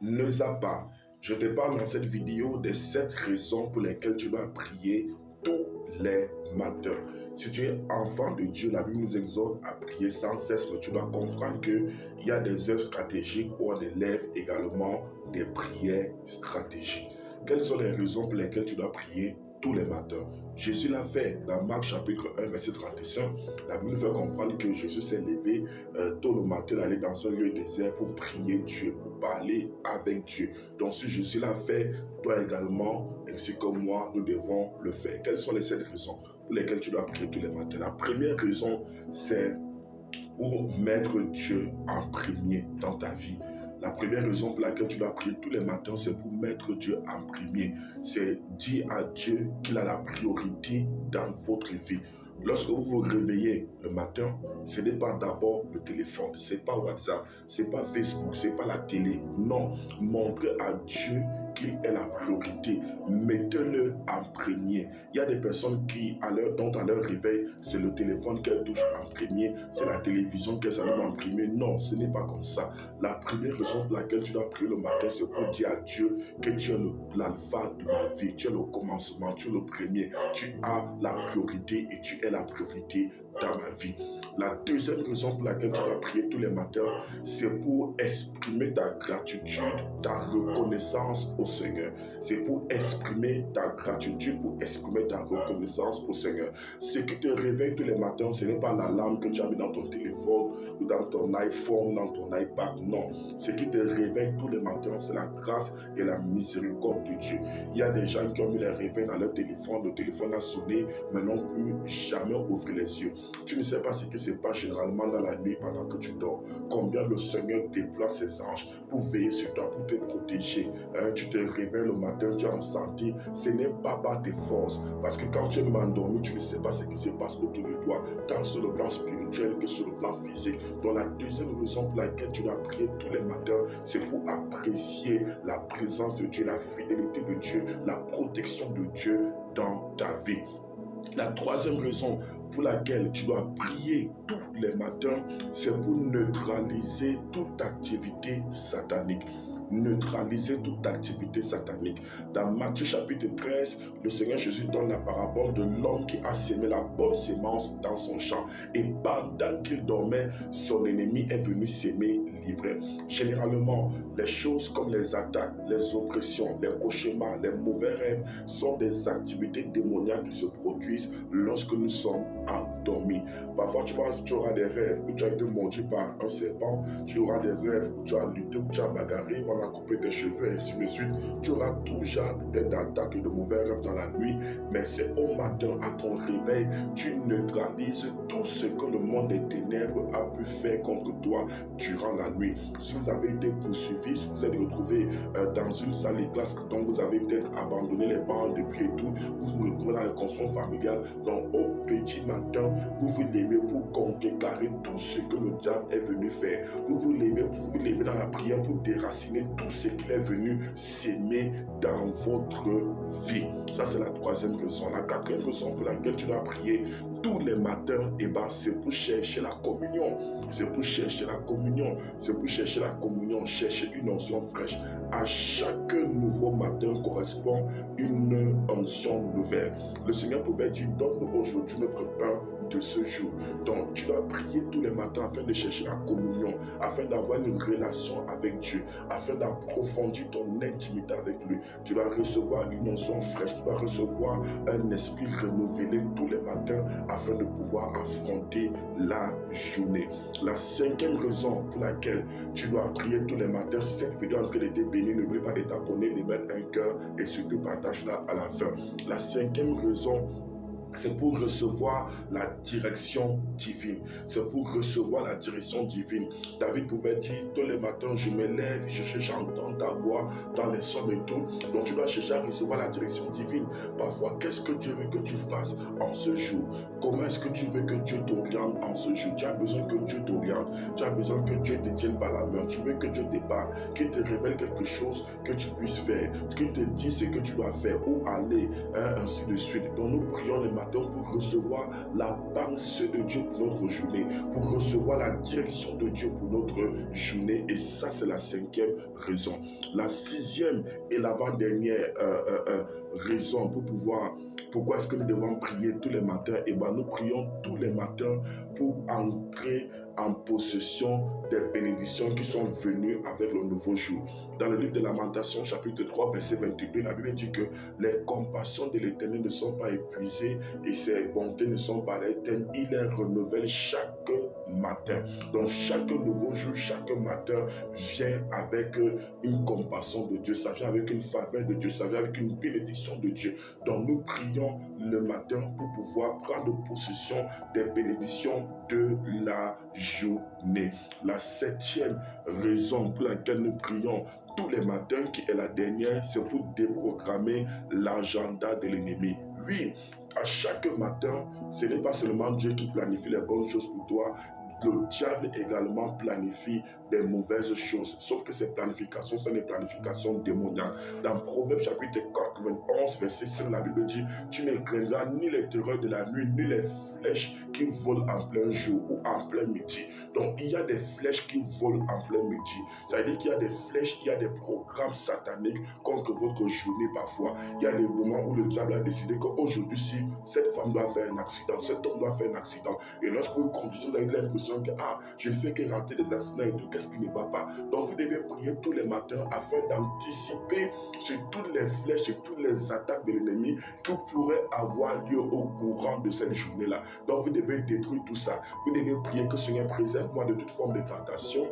Ne zappe pas. Je te parle dans cette vidéo des 7 raisons pour lesquelles tu dois prier tous les matins. Si tu es enfant de Dieu, la Bible nous exhorte à prier sans cesse, mais tu dois comprendre qu'il y a des œuvres stratégiques où on élève également des prières stratégiques. Quelles sont les raisons pour lesquelles tu dois prier tous les matins? Jésus l'a fait dans Marc chapitre 1, verset 35. La Bible nous fait comprendre que Jésus s'est levé tôt le matin, d'aller dans un lieu désert pour prier Dieu, pour parler avec Dieu. Donc si Jésus l'a fait, toi également, ainsi que moi, nous devons le faire. Quelles sont les 7 raisons pour lesquelles tu dois prier tous les matins? La première raison, c'est pour mettre Dieu en premier dans ta vie. La première raison pour laquelle tu dois prier tous les matins, c'est pour mettre Dieu en premier. C'est dire à Dieu qu'il a la priorité dans votre vie. Lorsque vous vous réveillez le matin, ce n'est pas d'abord le téléphone, ce n'est pas WhatsApp, ce n'est pas Facebook, ce n'est pas la télé. Non, montrez à Dieu qu'il est la priorité. Mettez-le en premier. Il y a des personnes qui, dont à leur réveil, c'est le téléphone qu'elles touchent en premier, c'est la télévision qu'elles allument en premier. Non, ce n'est pas comme ça. La première raison pour laquelle tu dois prier le matin, c'est pour dire à Dieu que tu es l'alpha de ma vie, tu es le commencement, tu es le premier, tu as la priorité et tu es la priorité dans ma vie. La deuxième raison pour laquelle tu dois prier tous les matins, c'est pour exprimer ta gratitude, ta reconnaissance au Seigneur. C'est pour exprimer ta gratitude, pour exprimer ta reconnaissance au Seigneur. Ce qui te réveille tous les matins, ce n'est pas l'alarme que tu as mis dans ton téléphone, ou dans ton iPhone, dans ton iPad. Non. Ce qui te réveille tous les matins, c'est la grâce et la miséricorde de Dieu. Il y a des gens qui ont mis les réveils dans leur téléphone, le téléphone a sonné, mais n'ont plus jamais ouvert les yeux. Tu ne sais pas ce qui se passe généralement dans la nuit pendant que tu dors. Combien le Seigneur déploie ses anges pour veiller sur toi, pour te protéger. Tu te réveilles le matin, tu es en santé. Ce n'est pas par tes forces. Parce que quand tu es endormi, tu ne sais pas ce qui se passe autour de toi, tant sur le plan spirituel que sur le plan physique. Donc la deuxième raison pour laquelle tu dois prier tous les matins, c'est pour apprécier la présence de Dieu, la fidélité de Dieu, la protection de Dieu dans ta vie. La troisième raison pour laquelle tu dois prier tous les matins, c'est pour neutraliser toute activité satanique. Neutraliser toute activité satanique. Dans Matthieu chapitre 13, le Seigneur Jésus donne la parabole de l'homme qui a semé la bonne sémence dans son champ. Et pendant qu'il dormait, son ennemi est venu s'aimer l'ivraie. Généralement, les choses comme les attaques, les oppressions, les cauchemars, les mauvais rêves sont des activités démoniaques qui se produisent lorsque nous sommes endormis. Parfois, tu auras des rêves où tu as été mordu par un serpent, tu auras des rêves où tu as lutté, où tu as bagarré, on a coupé tes cheveux, et ainsi de suite. Tu auras tout genre d'attaques et de mauvais rêves dans la nuit, mais c'est au matin, à ton réveil, tu neutralises tout ce que le monde des ténèbres a pu faire contre toi durant la nuit. Si vous avez été poursuivi, si vous êtes retrouvé dans une salle de classe dont vous avez peut-être abandonné les bancs depuis et tout, vous vous retrouvez dans les constructions familiales, donc au petit matin, vous vous levez pour contrecarrer tout ce que le diable est venu faire. Vous vous levez dans la prière pour déraciner tout ce qu'il est venu s'aimer dans votre vie. Ça, c'est la troisième raison. La quatrième raison pour laquelle tu dois prier tous les matins, c'est pour chercher la communion. C'est pour chercher la communion. C'est pour chercher la communion, chercher une onction fraîche. À chaque nouveau matin correspond une onction nouvelle. Le Seigneur pouvait dire, donne-nous aujourd'hui notre pain de ce jour. Donc, tu dois prier tous les matins afin de chercher la communion, afin d'avoir une relation avec Dieu, afin d'approfondir ton intimité avec lui. Tu dois recevoir une onction fraîche, tu dois recevoir un esprit renouvelé tous les matins afin de pouvoir affronter la journée. La cinquième raison pour laquelle tu dois prier tous les matins, si cette vidéo est en train d'être bénie, n'oublie pas de t'abonner, de mettre un cœur et surtout partage-la à la fin. La cinquième raison, c'est pour recevoir la direction divine. C'est pour recevoir la direction divine. David pouvait dire, tous les matins, je me lève, j'entends ta voix dans les sommes et tout. Donc tu dois chercher à recevoir la direction divine. Parfois, qu'est-ce que Dieu veut que tu fasses en ce jour? Comment est-ce que tu veux que Dieu t'oriente en ce jour? Tu as besoin que Dieu t'oriente. Tu as besoin que Dieu te tienne par la main. Tu veux que Dieu te parle, qu'il te révèle quelque chose que tu puisses faire, qu'il te dise ce que tu dois faire, où aller, ainsi de suite. Donc nous prions le matin matin pour recevoir la pensée de Dieu pour notre journée, pour recevoir la direction de Dieu pour notre journée. Et ça, c'est la 5e raison. La 6e et l'avant-dernière raison pourquoi est-ce que nous devons prier tous les matins? Eh bien, nous prions tous les matins pour entrer en possession des bénédictions qui sont venues avec le nouveau jour. Dans le livre de Lamentations, chapitre 3, verset 22, la Bible dit que les compassions de l'Éternel ne sont pas épuisées et ses bontés ne sont pas éteintes. Il les renouvelle chaque matin. Donc chaque nouveau jour, chaque matin vient avec une compassion de Dieu, ça vient avec une faveur de Dieu, ça vient avec une bénédiction de Dieu. Donc nous prions le matin pour pouvoir prendre possession des bénédictions de la journée. La 7e raison pour laquelle nous prions tous les matins, qui est la dernière, c'est pour déprogrammer l'agenda de l'ennemi. Oui, à chaque matin, ce n'est pas seulement Dieu qui planifie les bonnes choses pour toi, le diable également planifie des mauvaises choses, sauf que ces planifications sont des planifications démoniaques. Dans Proverbes chapitre 91, verset 5, la Bible dit: tu ne craindras ni les terreurs de la nuit, ni les flèches qui volent en plein jour ou en plein midi. Donc il y a des flèches qui volent en plein midi. Ça veut dire qu'il y a des flèches, il y a des programmes sataniques contre votre journée parfois. Il y a des moments où le diable a décidé qu'aujourd'hui, si cette femme doit faire un accident, cet homme doit faire un accident. Et lorsque vous conduisez, vous avez l'impression que je ne fais que rater des accidents et tout, qu'est-ce qui ne va pas? Donc vous devez prier tous les matins afin d'anticiper sur toutes les flèches et toutes les attaques de l'ennemi qui pourraient avoir lieu au courant de cette journée-là. Donc vous devez détruire tout ça. Vous devez prier que Seigneur préserve-moi de toute forme de tentation.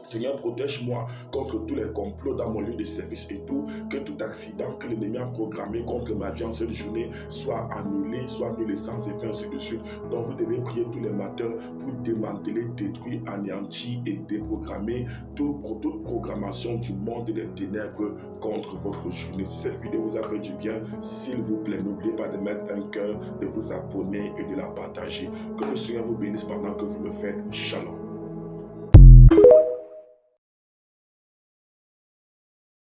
Seigneur, protège-moi contre tous les complots dans mon lieu de service et tout, que tout accident que l'ennemi a programmé contre ma vie en cette journée soit annulé sans effet, ainsi de suite. Donc vous devez prier tous les matins pour démanteler, détruire, anéantir et déprogrammer toute programmation du monde des ténèbres contre votre journée. Si cette vidéo vous a fait du bien, s'il vous plaît, n'oubliez pas de mettre un cœur, de vous abonner et de la partager. Que le Seigneur vous bénisse pendant que vous le faites. Shalom.